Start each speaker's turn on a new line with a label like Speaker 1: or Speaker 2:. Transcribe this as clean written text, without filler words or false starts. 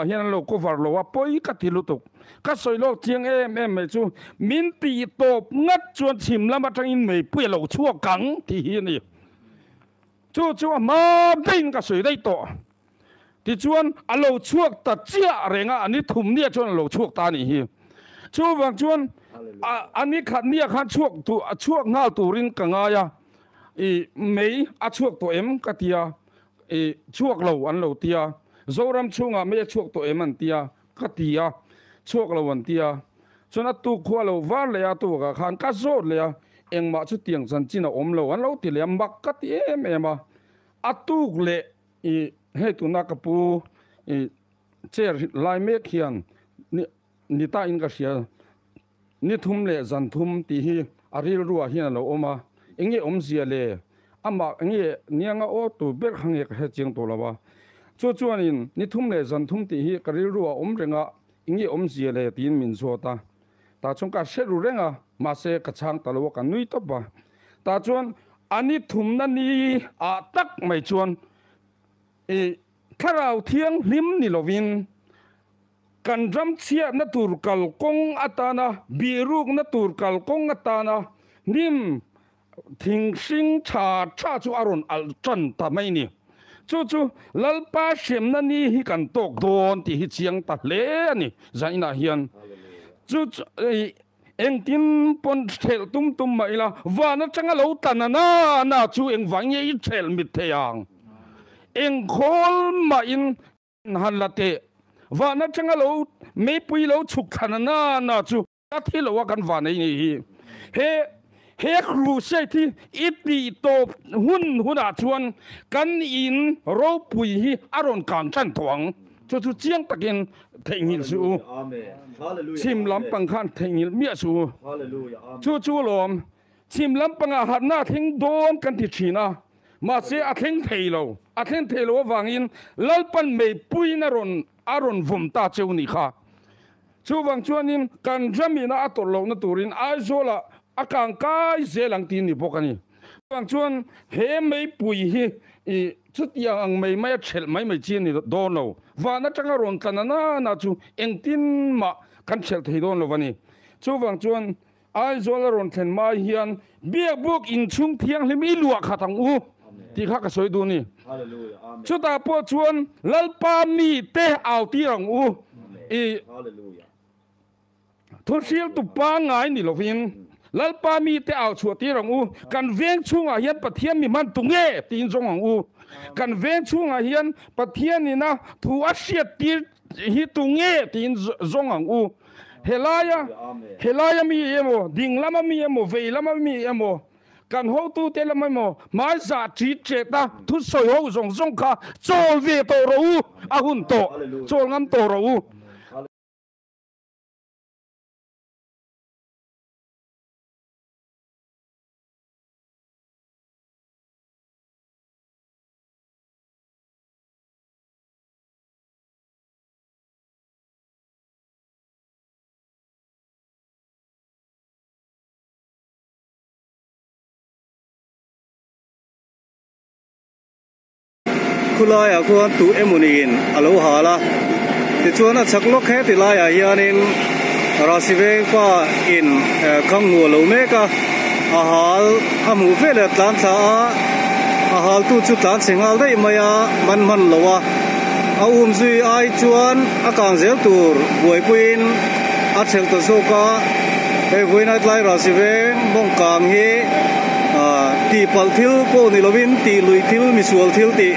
Speaker 1: hian lo ko var lo poi ka tilutuk ka soilo chiang em me chu min ti top ngat chuan chim lama tangin mei pui lo chuak kang ti hi ni chu ma bin ka soi dai to ti chuan a lo chuak ta chia renga ani thum nia chuan lo chuak ta ni hi chu wang chuan ani khat nia khan chuak ngal turin ka nga ya i mei a chuak to em ka tia i chuak lo an lo tia zoram chunga me chuak to em an tia ka tia chuak lo an tia chuan a tu khwa lo war le a tu ka khan ka zot le a engma chu tiang chan china om lo an lo ti le mak ka ti em a tu le i he tu na ka pu i cher lai me khian ni ta in ka sia ni thum le zan thum ti hi aril ruwa hian lo oma engi om zia le ama engi nianga o tu ber hange ka ching to lawa chuan in ni thum le zan thum ti hi karil ruwa om renga engi om zia le tin min zo ta chung ka sheru renga ma se ka chang talo ka nui to ba ta chuan ani thum na ni a tak mai chuan e kharau thiang lim ni lovin kan ram chia na tur kal kong atana biruk na tur kal kong atana nim thing sing cha chu aron al chan ta mai ni chu lalpa shem na ni hi kan tok don ti hi chiang ta le ni zaina hian chu eng tin pon thel tum mai la wa na changa lo tanana na chu eng wang ye thel mit theyang eng khol ma in han late wa na changa lo me pui lo chuk thanana na chu ta thi lo wa kan wa nei ni he kru se thi ipi to hun a chuan kan in ro pui hi aron kan chan thuang chu chiang takin thengil su amen hallelujah chim lam pang khan thengil mia su hallelujah amen chu lom chim lam pang a hat na thing don kan ti thina ma se a theng theilo wangin lalpan me pui na ron aron vum ta cheu ni kha chu wang chuanin kan jamina atol lo na turin ai zola akang kai zelang tin ni bokani wang chuan he me pui hi i chutia ang me mai chel mai chin ni don lo wa na changa ron tanana na chu engtin ma kan chel thei don lo wani chu wang chuan ai zola ron thlen mai hian bia buk in chung thiang hlimi luwa khatang u ti kha ka soi du ni hallelujah amen chu ta po chuan lalpa mi te au ti rang u i hallelujah thosil tu pa ngai ni lovin lalpa mi te au chu ti rang u kan veng chunga hian pathian mi man tunge tin jong ang u kan veng chunga hian pathian ni na thu a siat ti hi tunge tin jong ang u helaya mi emo dinglama mi emo veilama mi emo kan ho tu te la mo mai za chi che ta thu soi ho zong kha chol ve to ro a hun to chol ngam to ro
Speaker 2: kulai aku tu emunin aloha la ti chuan a chak lok he ti lai a hianin rasive pa in khang nu lo me ka a hal amu vele tlan tha a hal tu chu tlan singal dei maya man lowa a zui ai chuan a kang zel tur buai puin a chel to so ka e voina tlai rasive mong kang hi ti pal thil ko ni lovin ti lui thil mi sual thil ti